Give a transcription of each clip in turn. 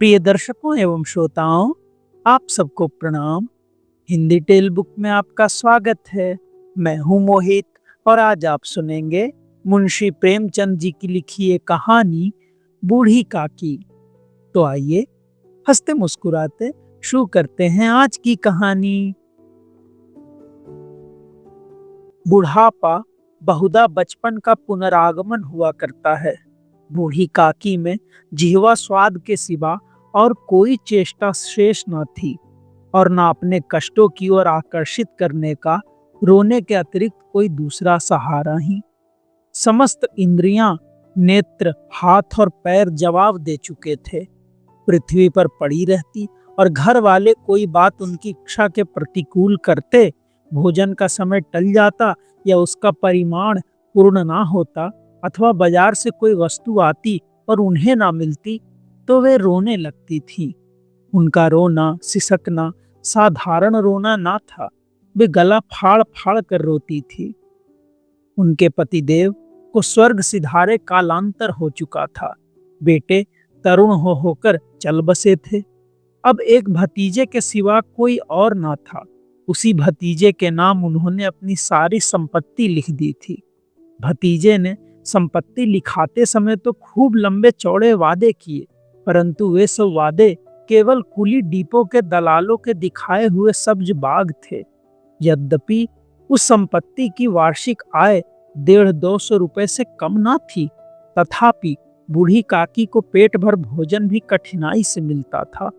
प्रिय दर्शकों एवं श्रोताओं, आप सबको प्रणाम। हिंदी टेल बुक में आपका स्वागत है। मैं हूं मोहित और आज आप सुनेंगे मुंशी प्रेमचंद जी की लिखी एक कहानी बूढ़ी काकी। तो आइए हंसते मुस्कुराते शुरू करते हैं आज की कहानी। बुढ़ापा बहुधा बचपन का पुनरागमन हुआ करता है। बूढ़ी काकी में जिह्वा स्वाद के सिवा और कोई चेष्टा शेष न थी और न अपने कष्टों की ओर आकर्षित करने का रोने के अतिरिक्त कोई दूसरा सहारा ही। समस्त इंद्रियां, नेत्र, हाथ और पैर जवाब दे चुके थे। पृथ्वी पर पड़ी रहती और घर वाले कोई बात उनकी इच्छा के प्रतिकूल करते, भोजन का समय टल जाता या उसका परिमाण पूर्ण ना होता अथवा बाजार से कोई वस्तु आती और उन्हें ना मिलती तो वे रोने लगती थी। उनका रोना, सिसकना साधारण रोना ना था, वे गला फाड़ फाड़ कर रोती थी। उनके पतिदेव को स्वर्ग सिधारे कालांतर हो चुका था। बेटे तरुण होकर चल बसे थे। अब एक भतीजे के सिवा कोई और ना था। उसी भतीजे के नाम उन्होंने अपनी सारी संपत्ति लिख दी थी। भतीजे ने संपत्ति लिखाते समय तो खूब लंबे चौड़े वादे किए, परंतु वे सब वादे केवल कुली डिपो के दलालों के दिखाए हुए सब्ज बाग थे। यद्यपि उस संपत्ति की वार्षिक आय 150-200 रुपए से कम ना थी, तथापि बूढ़ी काकी को पेट भर भोजन भी कठिनाई से मिलता था।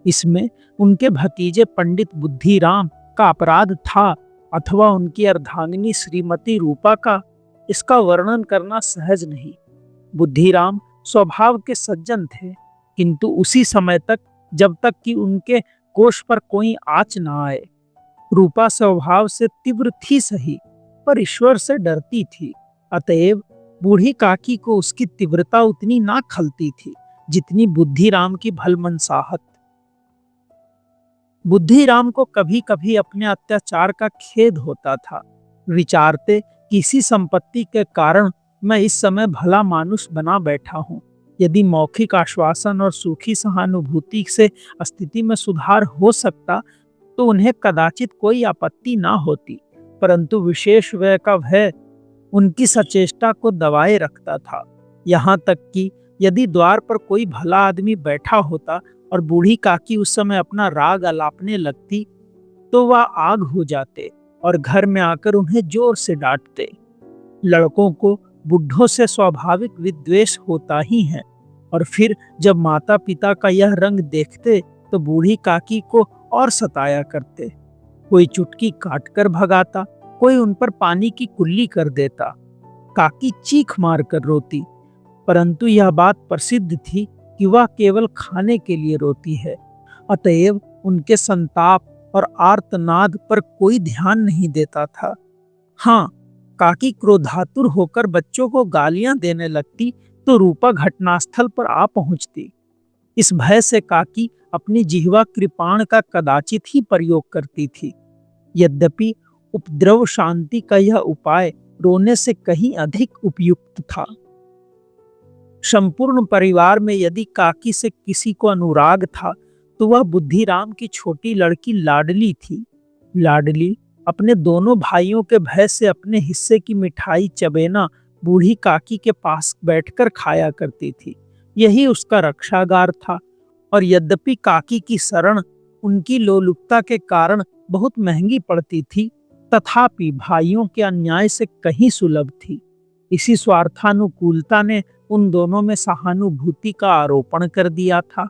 इसमें उनके भतीजे पंडित बुद्धिराम का अपराध था अथवा उनकी अर्धांगिनी श्रीमती रूपा का, इसका वर्णन करना सहज नहीं। बुद्धिराम स्वभाव के सज्जन थे, किंतु उसी समय तक जब तक कि उनके कोष पर कोई आँच न आए। रूपा स्वभाव से तीव्र थी सही, पर ईश्वर से डरती थी। अतएव बूढ़ी काकी को उसकी तीव्रता उतनी ना खलती थी जितनी बुद्धिराम की भलमनसाहत। बुद्धिराम को कभी कभी अपने अत्याचार का खेद होता था। विचारते कि इसी संपत्ति के कारण मैं इस समय भला मानुष बना बैठा हूँ। यदि मौखिक आश्वासन और सूखी सहानुभूति से स्थिति में सुधार हो सकता तो उन्हें कदाचित कोई आपत्ति ना होती, परंतु विशेष व्यय का भय उनकी सचेष्टा को दबाए रखता था। यहाँ तक कि यदि द्वार पर कोई भला आदमी बैठा होता और बूढ़ी काकी उस समय अपना राग अलापने लगती तो वह आग हो जाते और घर में आकर उन्हें जोर से डांटते। लड़कों को बुढ़ों से स्वाभाविक विद्वेष होता ही है, और फिर जब माता पिता का यह रंग देखते तो बूढ़ी काकी को और सताया करते। कोई चुटकी काट कर भगाता, कोई उन पर पानी की कुल्ली कर देता। काकी चीख मार कर रोती, परंतु यह बात प्रसिद्ध थी कि वह केवल खाने के लिए रोती है। अतएव उनके संताप और आर्तनाद पर कोई ध्यान नहीं देता था। हाँ, काकी क्रोधातुर होकर बच्चों को गालियां देने लगती तो रूपा घटनास्थल पर आ पहुंचती। इस भय से काकी अपनी जिह्वा कृपाण का कदाचित ही प्रयोग करती थी। यद्यपि उपद्रव शांति का यह उपाय रोने से कहीं अधिक उपयुक्त था। संपूर्ण परिवार में यदि काकी से किसी को अनुराग था तो वह बुद्धिराम की छोटी लड़की लाडली थी। लाडली अपने दोनों भाइयों के भय से अपने हिस्से की मिठाई चबेना बूढ़ी काकी के पास बैठकर खाया करती थी। यही उसका रक्षागार था, और यद्यपि काकी की शरण उनकी लोलुपता के कारण बहुत महंगी पड़ती थी, तथापि भाइयों के अन्याय से कहीं सुलभ थी। इसी स्वार्थानुकूलता ने उन दोनों में सहानुभूति का आरोपण कर दिया था।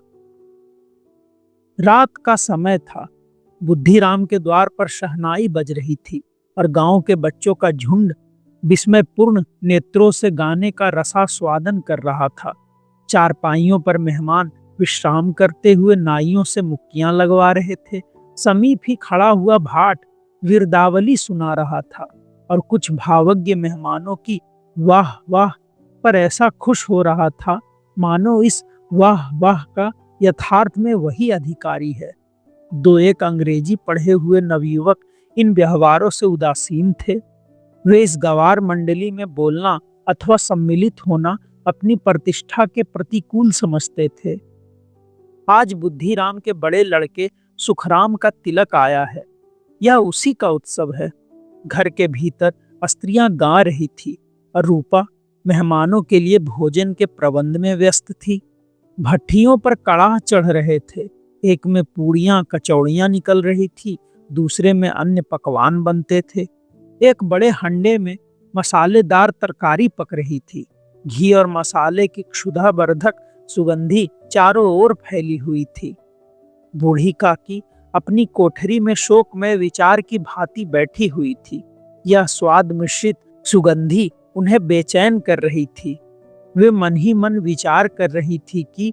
रात का समय था। बुद्धिराम के द्वार पर शहनाई बज रही थी और गांव के बच्चों का झुंड विस्मयपूर्ण नेत्रों से गाने का रसास्वादन कर रहा था। चारपाइयों पर मेहमान विश्राम करते हुए नाइयों से मुक्कियां लगवा रहे थे। समीप ही खड़ा हुआ भाट विरदावली सुना रहा था और कुछ भावज्ञ मेहमानों की वाह वाह पर ऐसा खुश हो रहा था मानो इस वाह वाह का यथार्थ में वही अधिकारी है। दो एक अंग्रेजी पढ़े हुए नवयुवक इन व्यवहारों से उदासीन थे। वे इस गवार मंडली में बोलना अथवा सम्मिलित होना अपनी प्रतिष्ठा के प्रतिकूल समझते थे। आज बुद्धिराम के बड़े लड़के सुखराम का तिलक आया है। यह उसी का उत्सव है। घर के भीतर स्त्रियां गा रही थी और रूपा मेहमानों के लिए भोजन के प्रबंध में व्यस्त थी। भट्ठियों पर कड़ाह चढ़ रहे थे। एक में पूड़ियां कचौड़ियां निकल रही थी, दूसरे में अन्य पकवान बनते थे। एक बड़े हंडे में मसालेदार तरकारी पक रही थी। घी और मसाले की क्षुधावर्धक सुगंधी चारों ओर फैली हुई थी। बूढ़ी काकी अपनी कोठरी में शोकमय विचार की भांति बैठी हुई थी। यह स्वाद मिश्रित सुगंधी उन्हें बेचैन कर रही थी। वे मन ही मन विचार कर रही थी कि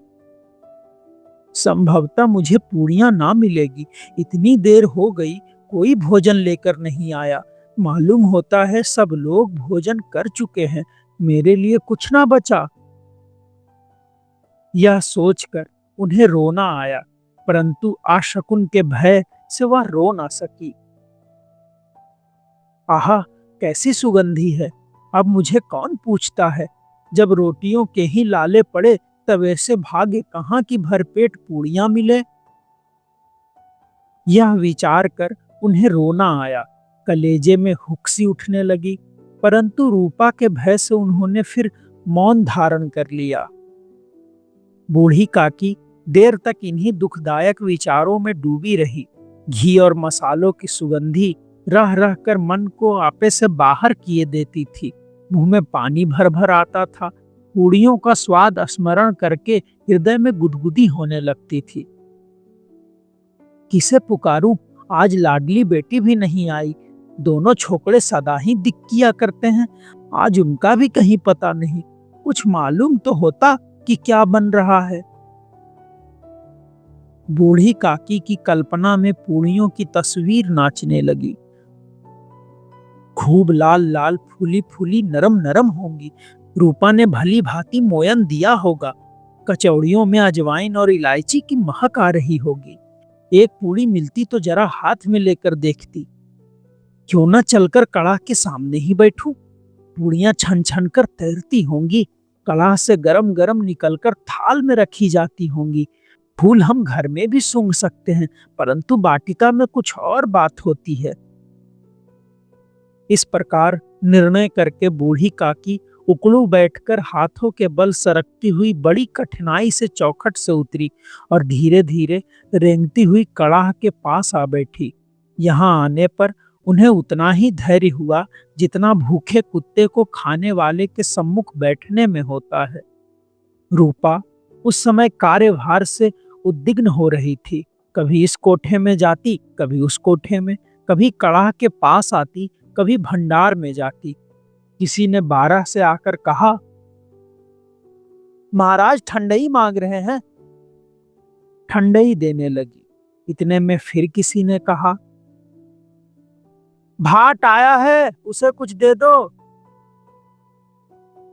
संभवतः मुझे पूड़ियां ना मिलेगी। इतनी देर हो गई, कोई भोजन लेकर नहीं आया। मालूम होता है सब लोग भोजन कर चुके हैं, मेरे लिए कुछ ना बचा। यह सोचकर उन्हें रोना आया, परंतु आशकुन के भय से वह रो ना सकी। आहा, कैसी सुगंधी है! अब मुझे कौन पूछता है? जब रोटियों के ही लाले पड़े तब ऐसे भाग्य कहाँ की भरपेट पूड़ियां मिले। यह विचार कर उन्हें रोना आया। कलेजे में हुक्सी उठने लगी, परंतु रूपा के भय से उन्होंने फिर मौन धारण कर लिया। बूढ़ी काकी देर तक इन्हीं दुखदायक विचारों में डूबी रही। घी और मसालों की सुगंधी रह रह कर मन को आपे से बाहर किए देती थी। मुंह में पानी भर भर आता था। पूड़ियों का स्वाद स्मरण करके हृदय में गुदगुदी होने लगती थी। किसे पुकारूं? आज लाडली बेटी भी नहीं आई। दोनों छोकरे सदा ही दिक किया करते हैं, आज उनका भी कहीं पता नहीं। कुछ मालूम तो होता कि क्या बन रहा है। बूढ़ी काकी की कल्पना में पूड़ियों की तस्वीर नाचने लगी। खूब लाल लाल फूली फूली नरम नरम होंगी। रूपा ने भली भांति मोयन दिया होगा। कचौड़ियों में अजवाइन और इलायची की महक आ रही होगी। एक पूड़ी मिलती तो जरा हाथ में लेकर देखती। क्यों न चलकर कड़ाह के सामने ही बैठूं? पूड़ियां छन छन कर तैरती होंगी, कड़ाह से गरम गरम निकलकर थाल में रखी जाती होंगी। फूल हम घर में भी सूंघ सकते हैं, परंतु बाटिका में कुछ और बात होती है। इस प्रकार निर्णय करके बूढ़ी काकी उकड़ू बैठकर हाथों के बल सरकती हुई बड़ी कठिनाई से चौखट से उतरी और धीरे धीरे रेंगती हुई कड़ाह के पास आ बैठी। यहाँ आने पर उन्हें उतना ही धैर्य हुआ जितना भूखे कुत्ते को खाने वाले के सम्मुख बैठने में होता है। रूपा उस समय कार्यभार से उद्विग्न हो रही थी। कभी इस कोठे में जाती, कभी उस कोठे में, कभी कड़ाह के पास आती, कभी भंडार में जाती। किसी ने 12 से आकर कहा, महाराज ठंडई मांग रहे हैं। ठंडई देने लगी। इतने में फिर किसी ने कहा, भाट आया है, उसे कुछ दे दो।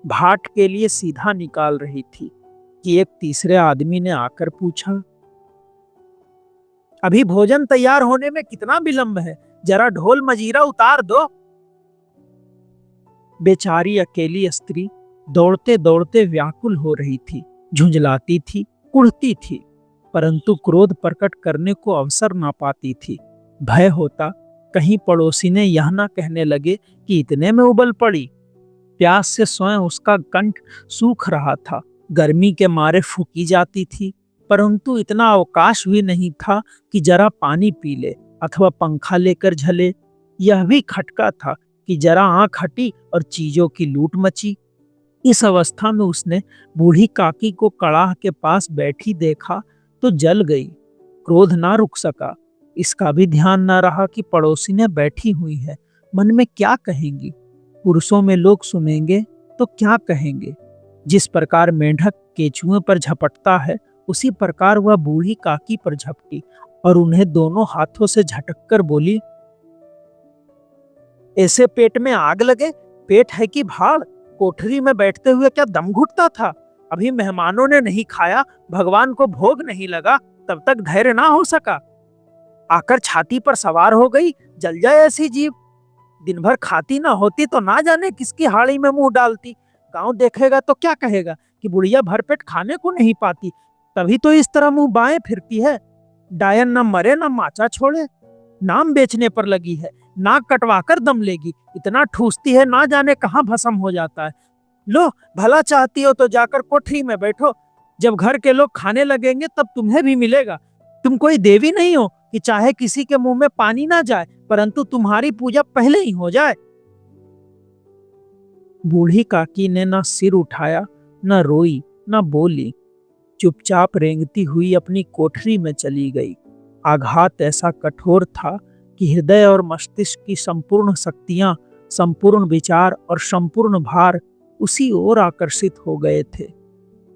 भाट के लिए सीधा निकाल रही थी कि एक तीसरे आदमी ने आकर पूछा, अभी भोजन तैयार होने में कितना विलंब है? जरा ढोल मजीरा उतार दो। बेचारी अकेली स्त्री दौड़ते दौड़ते व्याकुल हो रही थी, झुंझलाती थी, कुढ़ती थी, परंतु क्रोध प्रकट करने को अवसर ना पाती थी। भय होता कहीं पड़ोसी ने यह ना कहने लगे कि इतने में उबल पड़ी। प्यास से स्वयं उसका कंठ सूख रहा था। गर्मी के मारे फूकी जाती थी, परंतु इतना अवकाश भी नहीं था कि जरा पानी पी ले अथवा पंखा लेकर झले। यह भी खटका था कि जरा आंख हटी और चीजों की लूट मची। इस अवस्था में उसने बूढ़ी काकी को कड़ाह के पास बैठी देखा तो जल गई। क्रोध ना रुक सका। इसका भी ध्यान ना रहा कि पड़ोसी ने बैठी हुई है, मन में क्या कहेंगी। पुरुषों में लोग सुनेंगे तो क्या कहेंगे। जिस प्रकार मेंढक केचुए पर झपटता है, उसी प्रकार वह बूढ़ी काकी पर झपटी और उन्हें दोनों हाथों से झटक कर बोली, ऐसे पेट में आग लगे? पेट है कि भाड़? कोठरी में बैठते हुए क्या दम घुटता था? अभी मेहमानों ने नहीं खाया, भगवान को भोग नहीं लगा, तब तक धैर्य ना हो सका। आकर छाती पर सवार हो गई, जल जाए ऐसी जीव। दिन भर खाती ना होती तो ना जाने किसकी हाड़ी में मुंह डालती। गांव देखेगा तो क्या कहेगा कि बुढ़िया भरपेट खाने को नहीं पाती, तभी तो इस तरह मुंह बाएं फिरती है। डायन न मरे न माचा छोड़े, नाम बेचने पर लगी है, नाक कटवा कर दम लेगी। इतना ठूसती है ना जाने कहाँ भस्म हो जाता है। लो, भला चाहती हो तो जाकर कोठरी में बैठो, जब घर के लोग खाने लगेंगे तब तुम्हें भी मिलेगा। तुम कोई देवी नहीं हो कि चाहे किसी के मुंह में पानी ना जाए, परंतु तुम्हारी पूजा पहले ही हो जाए। बूढ़ी काकी ने ना सिर उठाया, न रोई, न बोली। चुपचाप रेंगती हुई अपनी कोठरी में चली गई। आघात ऐसा कठोर था कि हृदय और मस्तिष्क की संपूर्ण शक्तियां, संपूर्ण विचार और संपूर्ण भार उसी ओर आकर्षित हो गए थे।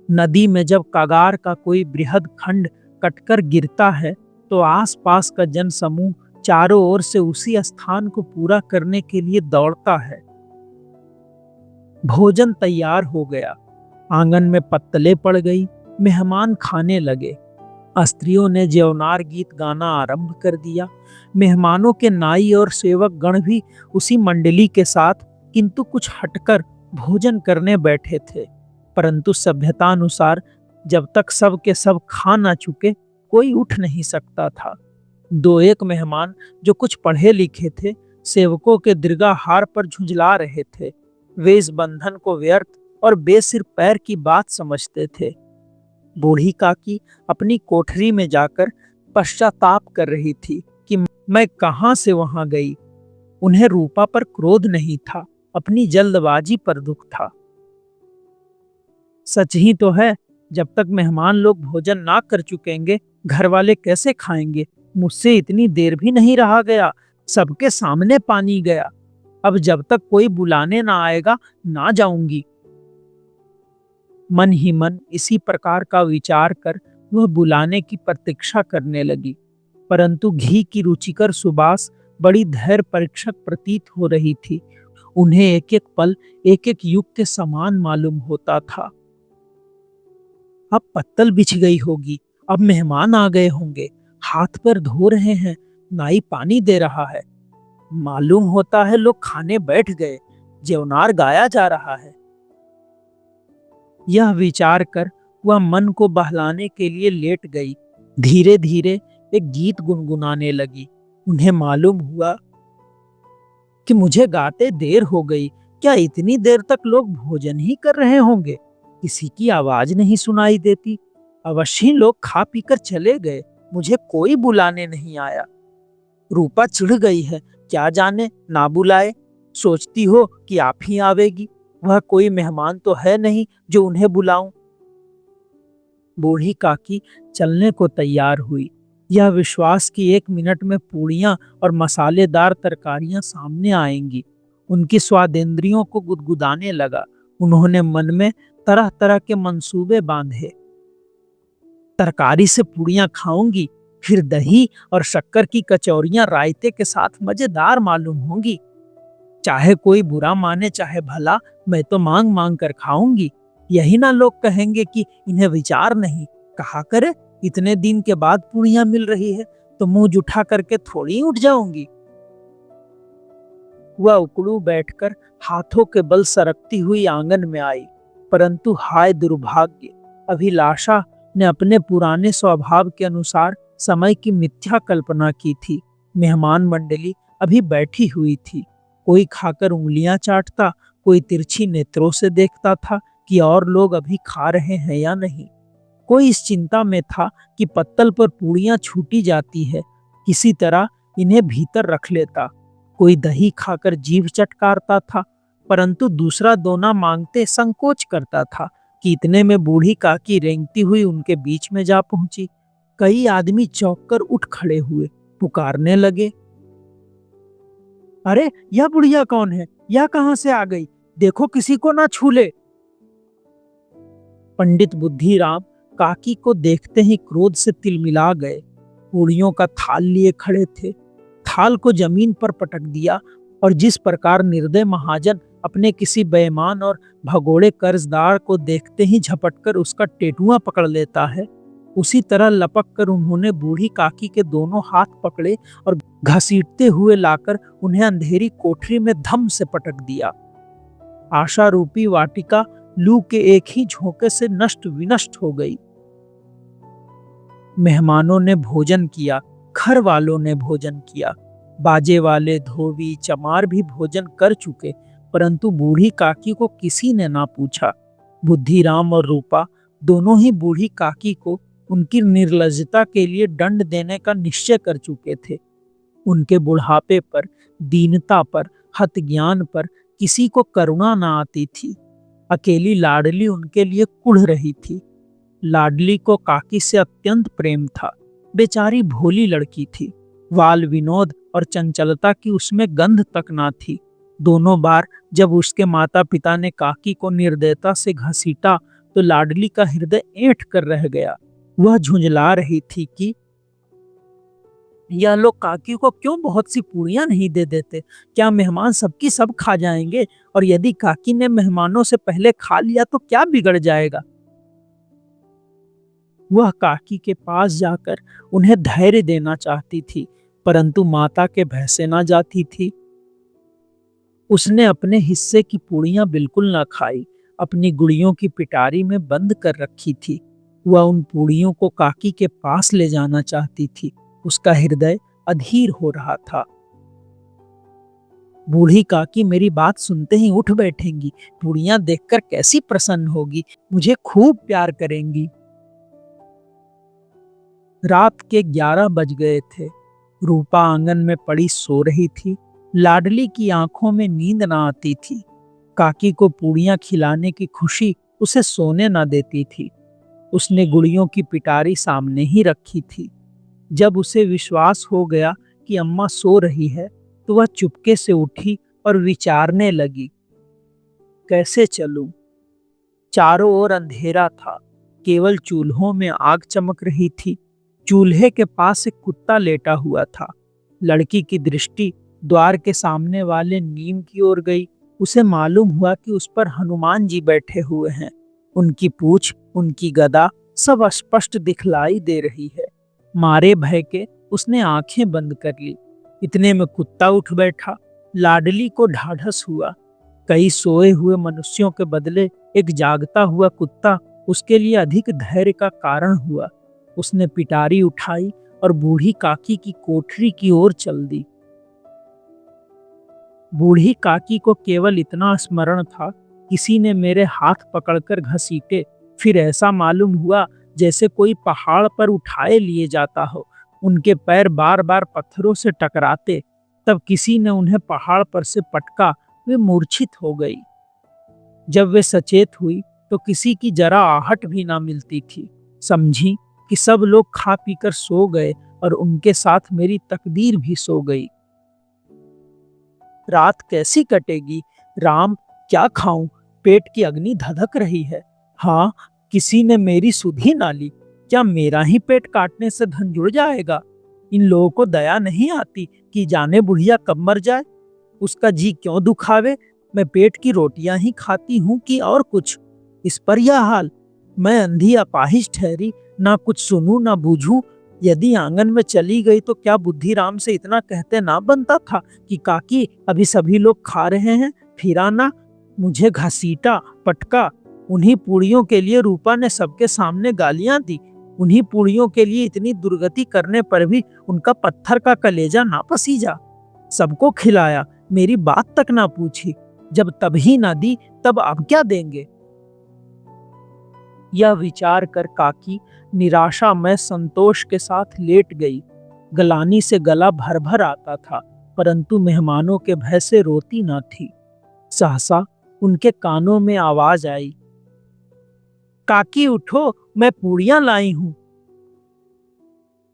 नदी में जब कागार का कोई बृहद खंड कटकर गिरता है तो आसपास का जन समूह चारों ओर से उसी स्थान को पूरा करने के लिए दौड़ता है। भोजन तैयार हो गया, आंगन में पत्तलें पड़ गई, मेहमान खाने लगे। स्त्रियों ने जेवनार गीत गाना आरंभ कर दिया। मेहमानों के नाई और सेवक गण भी उसी मंडली के साथ, किंतु कुछ हटकर भोजन करने बैठे थे। परंतु सभ्यता अनुसार जब तक सब के सब खा ना चुके कोई उठ नहीं सकता था। दो एक मेहमान जो कुछ पढ़े लिखे थे, सेवकों के दीर्घाहार पर झुंझला रहे थे। वे इस बंधन को व्यर्थ और बेसिर पैर की बात समझते थे। बूढ़ी काकी अपनी कोठरी में जाकर पश्चाताप कर रही थी कि मैं कहां से वहां गई। उन्हें रूपा पर क्रोध नहीं था, अपनी जल्दबाजी पर दुख था। सच ही तो है, जब तक मेहमान लोग भोजन ना कर चुकेंगे घर वाले कैसे खाएंगे। मुझसे इतनी देर भी नहीं रहा गया, सबके सामने पानी गया। अब जब तक कोई बुलाने ना आएगा ना जाऊंगी। मन ही मन इसी प्रकार का विचार कर वह बुलाने की प्रतीक्षा करने लगी, परंतु घी की रुचिकर सुबास बड़ी धैर्य परीक्षक प्रतीत हो रही थी। उन्हें एक एक पल एक एक युग के समान मालूम होता था। अब पत्तल बिछ गई होगी, अब मेहमान आ गए होंगे, हाथ पैर धो रहे हैं, नाई पानी दे रहा है। मालूम होता है लोग खाने बैठ गए, जेवनार गाया जा रहा है। यह विचार कर वह मन को बहलाने के लिए लेट गई। धीरे धीरे एक गीत गुनगुनाने लगी। उन्हें मालूम हुआ कि मुझे गाते देर हो गई। क्या इतनी देर तक लोग भोजन ही कर रहे होंगे? किसी की आवाज नहीं सुनाई देती। अवश्य लोग खा पीकर चले गए, मुझे कोई बुलाने नहीं आया। रूपा चिढ़ गई है, क्या जाने ना बुलाए। सोचती हो कि आप ही आवेगी, वह कोई मेहमान तो है नहीं जो उन्हें बुलाऊं। बूढ़ी काकी चलने को तैयार हुई। यह विश्वास कि 1 मिनट में पूड़ियां और मसालेदार तरकारियां सामने आएंगी उनकी स्वादेंद्रियों को गुदगुदाने लगा। उन्होंने मन में तरह तरह के मंसूबे बांधे। तरकारी से पूड़ियां खाऊंगी, फिर दही और शक्कर की कचौरियां रायते के साथ मजेदार मालूम होंगी। चाहे कोई बुरा माने चाहे भला, मैं तो मांग मांग कर खाऊंगी। यही ना लोग कहेंगे कि इन्हें विचार नहीं। कहा करे इतने दिन के बाद पूड़ियां मिल रही है तो मुंह जुठा करके थोड़ी उठ जाऊंगी। वह उकड़ू बैठकर हाथों के बल सरकती हुई आंगन में आई, परंतु हाय दुर्भाग्य, अभिलाषा ने अपने पुराने स्वभाव के अनुसार समय की मिथ्या कल्पना की थी। मेहमान मंडली अभी बैठी हुई थी। कोई खाकर उंगलियां चाटता, कोई तिरछी नेत्रों से देखता था कि और लोग अभी खा रहे हैं या नहीं। कोई इस चिंता में था कि पत्तल पर पूड़ियां छूटी जाती है, किसी तरह इन्हें भीतर रख लेता। कोई दही खाकर जीभ चटकारता था, परंतु दूसरा दोना मांगते संकोच करता था कि इतने में बूढ़ी काकी रेंगती हुई उनके बीच में जा पहुंची। कई आदमी चौंक कर उठ खड़े हुए, पुकारने लगे, अरे यह बुढ़िया कौन है? यह कहां से आ गई? देखो किसी को ना छू ले। पंडित बुद्धिराम काकी को देखते ही क्रोध से तिलमिला गए। पूड़ियों का थाल लिए खड़े थे। थाल को जमीन पर पटक दिया और जिस प्रकार निर्दय महाजन अपने किसी बेईमान और भगोड़े कर्जदार को देखते ही झपटकर उसका टेटुआ पकड़ लेता है, उसी तरह लपक कर उन्होंने बूढ़ी काकी के दोनों हाथ पकड़े और घसीटते हुए लाकर उन्हें अंधेरी कोठरी में धम से पटक दिया। आशा रूपी वाटिका लू के एक ही झोंके से नष्ट विनष्ट हो गई। मेहमानों ने भोजन किया, घर वालों ने भोजन किया, बाजे वाले, धोबी, चमार भी भोजन कर चुके, परंतु बूढ़ी काकी को किसी ने ना पूछा। बुद्धिराम और रूपा दोनों ही बूढ़ी काकी को उनकी निर्लज्जता के लिए दंड देने का निश्चय कर चुके थे। उनके बुढ़ापे पर, दीनता पर, हतज्ञान पर किसी को करुणा ना आती थी। अकेली लाडली उनके लिए कुढ़ रही थी। लाडली को काकी से अत्यंत प्रेम था। बेचारी भोली लड़की थी। बाल विनोद और चंचलता की उसमें गंध तक ना थी। दोनों बार जब उसके माता पिता ने काकी को निर्दयता से घसीटा तो लाडली का हृदय ऐंठ कर रह गया। वह झुंझला रही थी कि यह लोग काकी को क्यों बहुत सी पूरियां नहीं दे देते? क्या मेहमान सबकी सब खा जाएंगे? और यदि काकी ने मेहमानों से पहले खा लिया तो क्या बिगड़ जाएगा? वह काकी के पास जाकर उन्हें धैर्य देना चाहती थी, परंतु माता के भय से ना जाती थी। उसने अपने हिस्से की पूड़ियां बिल्कुल ना खाई, अपनी गुड़ियों की पिटारी में बंद कर रखी थी। वह उन पूड़ियों को काकी के पास ले जाना चाहती थी। उसका हृदय अधीर हो रहा था। बूढ़ी काकी मेरी बात सुनते ही उठ बैठेंगी, पूड़ियां देखकर कैसी प्रसन्न होगी, मुझे खूब प्यार करेंगी। रात के 11 बज गए थे। रूपा आंगन में पड़ी सो रही थी। लाडली की आंखों में नींद ना आती थी। काकी को पूड़ियां खिलाने की खुशी उसे सोने ना देती थी। उसने गुड़ियों की पिटारी सामने ही रखी थी। जब उसे विश्वास हो गया कि अम्मा सो रही है तो वह चुपके से उठी और विचारने लगी, कैसे चलूं? चारों ओर अंधेरा था। केवल चूल्हों में आग चमक रही थी। चूल्हे के पास एक कुत्ता लेटा हुआ था। लड़की की दृष्टि द्वार के सामने वाले नीम की ओर गई। उसे मालूम हुआ कि उस पर हनुमान जी बैठे हुए हैं। उनकी पूंछ, उनकी गदा सब स्पष्ट दिखलाई दे रही है। मारे भय के उसने आंखें बंद कर ली। इतने में कुत्ता उठ बैठा। लाडली को ढाढ़स हुआ। कई सोए हुए मनुष्यों के बदले एक जागता हुआ कुत्ता उसके लिए अधिक धैर्य का कारण हुआ। उसने पिटारी उठाई और बूढ़ी काकी की कोठरी की ओर चल दी। बूढ़ी काकी को केवल इतना स्मरण था, किसी ने मेरे हाथ पकड़कर घसीटे, फिर ऐसा मालूम हुआ जैसे कोई पहाड़ पर उठाए लिए जाता हो। उनके पैर बार बार पत्थरों से टकराते। तब किसी ने उन्हें पहाड़ पर से पटका। वे मूर्छित हो गई। जब वे सचेत हुई तो किसी की जरा आहट भी ना मिलती थी। समझी कि सब लोग खा पीकर सो गए और उनके साथ मेरी तकदीर भी सो गई। रात कैसी कटेगी? राम, क्या खाऊं? पेट की अग्नि धधक रही है। हाँ, किसी ने मेरी सुध ही ना ली। क्या मेरा ही पेट काटने से धन जुड़ जाएगा? इन लोगों को दया नहीं आती कि जाने बुढ़िया कब मर जाए। उसका जी क्यों दुखावे? मैं पेट की रोटियां ही खाती हूँ कि और कुछ? इस पर यह हाल। मैं अंधी अपाहिज ठहरी, ना कुछ सुनूं ना बूझूं। यदि आंगन में चली गई तो क्या बुद्धिराम से इतना कहते ना बनता था कि काकी अभी सभी लोग खा रहे हैं, फिर आना। मुझे घसीटा, पटका। उन्हीं पूड़ियों के लिए रूपा ने सबके सामने गालियां दी। उन्हीं पूड़ियों के लिए इतनी दुर्गति करने पर भी उनका पत्थर का कलेजा ना पसीजा। सबको खिलाया, मेरी बात तक ना पूछी। जब तभी ना दी तब अब क्या देंगे? यह विचार कर काकी निराशा में संतोष के साथ लेट गई। गलानी से गला भर भर आता था, परंतु मेहमानों के भय से रोती न थी। सहसा उनके कानों में आवाज आई, काकी उठो, मैं पूड़ियां लाई हूं।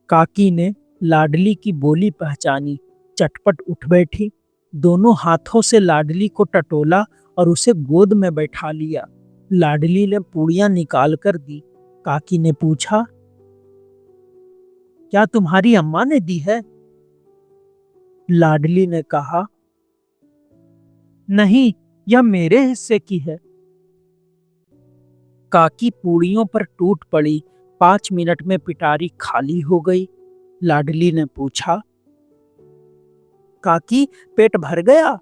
काकी ने लाडली की बोली पहचानी। चटपट उठ बैठी। दोनों हाथों से लाडली को टटोला और उसे गोद में बैठा लिया। लाडली ने पूड़ियां निकाल कर दी। काकी ने पूछा, क्या तुम्हारी अम्मा ने दी है? लाडली ने कहा, नहीं, यह मेरे हिस्से की है। काकी पूड़ियों पर टूट पड़ी। 5 मिनट में पिटारी खाली हो गई। लाडली ने पूछा, काकी पेट भर गया?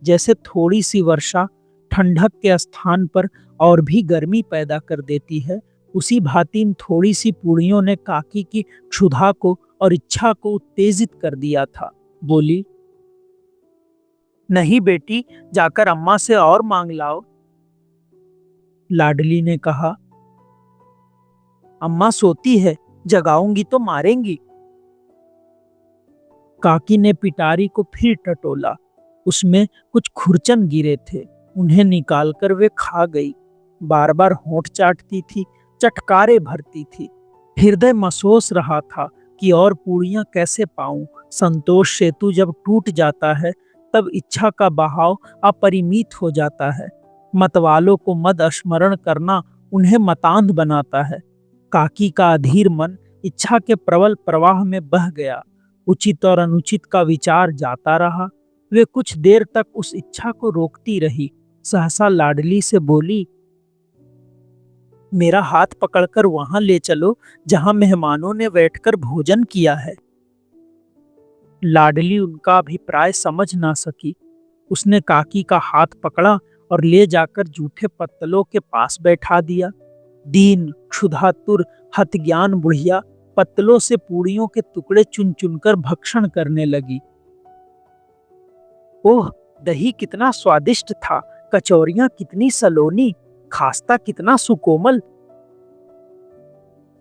जैसे थोड़ी सी वर्षा ठंडक के स्थान पर और भी गर्मी पैदा कर देती है, उसी भांति इन थोड़ी सी पूड़ियों ने काकी की क्षुधा को और इच्छा को उत्तेजित कर दिया था। बोली, नहीं बेटी, जाकर अम्मा से और मांग लाओ। लाडली ने कहा, अम्मा सोती है, जगाऊंगी तो मारेंगी। काकी ने पिटारी को फिर टटोला। उसमें कुछ खुरचन गिरे थे, उन्हें निकालकर वे खा गई। बार बार होंठ चाटती थी, चटकारे भरती थी। हृदय मसोस रहा था कि और पूड़ियां कैसे पाऊं। संतोष सेतु जब टूट जाता है तब इच्छा का बहाव अपरिमित हो जाता है। मतवालों को मद स्मरण करना उन्हें मतांध बनाता है। काकी का अधीर मन इच्छा के प्रबल प्रवाह में बह गया। उचित और अनुचित का विचार जाता रहा। वे कुछ देर तक उस इच्छा को रोकती रही। सहसा लाडली से बोली, मेरा हाथ पकड़कर वहां ले चलो जहां मेहमानों ने बैठकर भोजन किया है। लाडली उनका अभिप्राय समझ ना सकी। उसने काकी का हाथ पकड़ा और ले जाकर जूठे पत्तलों के पास बैठा दिया। दीन क्षुधातुर हतज्ञान बुढ़िया पत्तलों से पूड़ियों के टुकड़े चुन चुनकर भक्षण करने लगी। ओह, दही कितना स्वादिष्ट था, कचौरियां कितनी सलोनी, खास्ता कितना सुकोमल।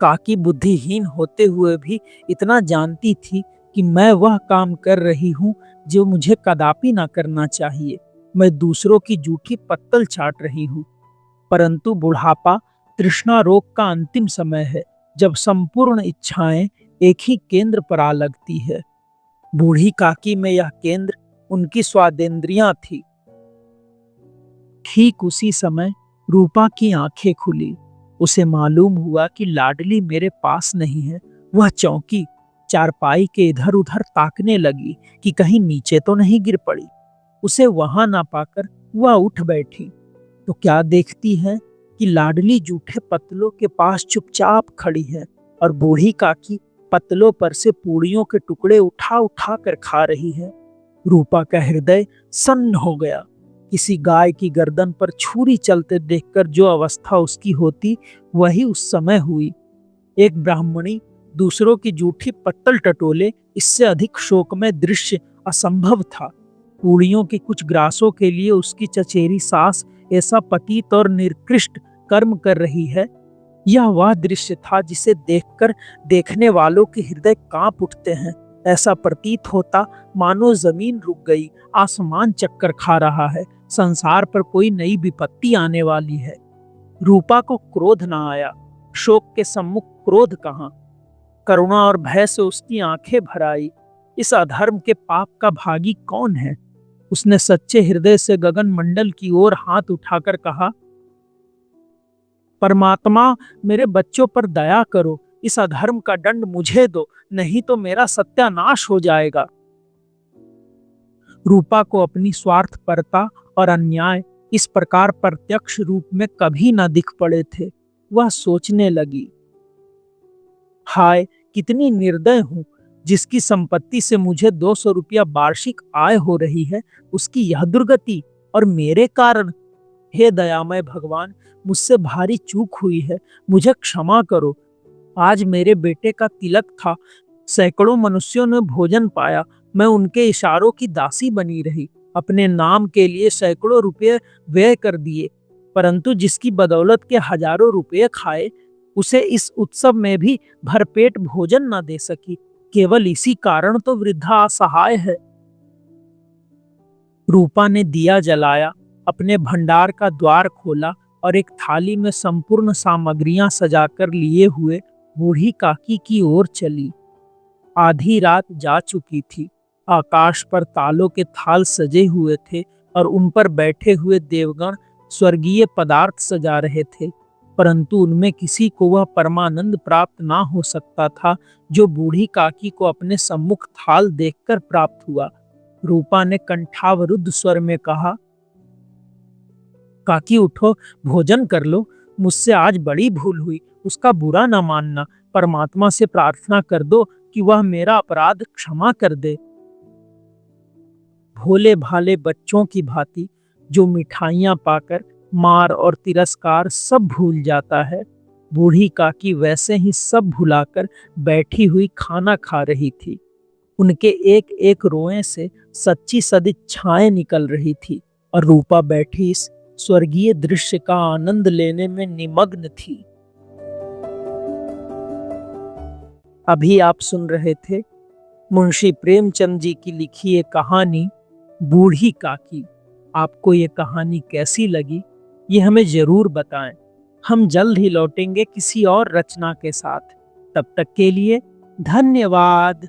काकी बुद्धिहीन होते हुए भी इतना जानती थी कि मैं वह काम कर रही हूं जो मुझे कदापि ना करना चाहिए। मैं दूसरों की जूठी पत्तल चाट रही हूं। परंतु बुढ़ापा तृष्णा रोग का अंतिम समय है, जब संपूर्ण इच्छाएं एक ही केंद्र पर आ लगती है। बूढ़ी काकी में यह केंद्र उनकी स्वादेंद्रियां थी। ठीक उसी समय रूपा की आंखें खुली। उसे मालूम हुआ कि लाडली मेरे पास नहीं है। वह चौंकी, चारपाई के इधर उधर ताकने लगी कि कहीं नीचे तो नहीं गिर पड़ी। उसे वहां ना पाकर वह उठ बैठी तो क्या देखती है कि लाडली जूठे पत्तलों के पास चुपचाप खड़ी है और बूढ़ी काकी पत्तलों पर से पूड़ियों के टुकड़े उठा उठा कर खा रही है। रूपा का हृदय सन्न हो गया। किसी गाय की गर्दन पर छुरी चलते देखकर जो अवस्था उसकी होती, वही उस समय हुई। एक ब्राह्मणी दूसरों की जूठी पत्तल टटोले, इससे अधिक शोकमय दृश्य असंभव था। पूड़ियों के कुछ ग्रासों के लिए उसकी चचेरी सास ऐसा पतित और निकृष्ट कर्म कर रही है, यह वह दृश्य था जिसे देखकर देखने वालों के हृदय कांप उठते हैं। ऐसा प्रतीत होता मानो जमीन रुक गई, आसमान चक्कर खा रहा है, संसार पर कोई नई विपत्ति आने वाली है। रूपा को क्रोध न आया। शोक के सम्मुख क्रोध कहाँ। करुणा और भय से उसकी आंखें भर आई। इस अधर्म के पाप का भागी कौन है? उसने सच्चे हृदय से गगन मंडल की ओर हाथ उठाकर कहा, परमात्मा, मेरे बच्चों पर दया करो, इस अधर्म का दंड मुझे दो, नहीं तो मेरा सत्यानाश हो जाएगा। रूपा को अपनी स्वार्थपरता और अन्याय इस प्रकार प्रत्यक्ष रूप में कभी न दिख पड़े थे। वह सोचने लगी, हाय कितनी निर्दय हूं, जिसकी संपत्ति से मुझे 200 रुपया वार्षिक आय हो रही है, उसकी यह दुर्गति और मेरे कारण। हे दयामय भगवान, मुझसे भारी चूक हुई है, मुझे क्षमा करो। आज मेरे बेटे का तिलक था, सैकड़ों मनुष्यों ने भोजन पाया, मैं उनके इशारों की दासी बनी रही, अपने नाम के लिए सैकड़ों रुपये व्यय कर दिए, परंतु जिसकी बदौलत के हजारों रुपये खाए, उसे इस उत्सव में भी भरपेट भोजन न दे सकी। केवल इसी कारण तो वृद्धा असहाय है। रूपा ने दिया जलाया, अपने भंडार का द्वार खोला और एक थाली में संपूर्ण सामग्रियां सजाकर लिए हुए बूढ़ी काकी की ओर चली। आधी रात जा चुकी थी। आकाश पर तालों के थाल सजे हुए थे और उन पर बैठे हुए देवगण स्वर्गीय पदार्थ सजा रहे थे, परंतु उनमें किसी को वह परमानंद प्राप्त ना हो सकता था जो बूढ़ी काकी को अपने सम्मुख थाल देखकर प्राप्त हुआ। रूपा ने कंठावरुद्ध स्वर में कहा, काकी उठो, भोजन कर लो, मुझसे आज बड़ी भूल हुई, उसका बुरा ना मानना। परमात्मा से प्रार्थना कर दो कि वह मेरा अपराध क्षमा कर दे। भोले भाले बच्चों की भांति जो मिठाइयां पाकर मार और तिरस्कार सब भूल जाता है, बूढ़ी काकी वैसे ही सब भुलाकर बैठी हुई खाना खा रही थी। उनके एक एक रोए से सच्ची सदिच्छाएं निकल रही थी और रूपा बैठी इस स्वर्गीय दृश्य का आनंद लेने में निमग्न थी। अभी आप सुन रहे थे मुंशी प्रेमचंद जी की लिखी ये कहानी बूढ़ी काकी। आपको ये कहानी कैसी लगी ये हमें जरूर बताएं। हम जल्द ही लौटेंगे किसी और रचना के साथ। तब तक के लिए धन्यवाद।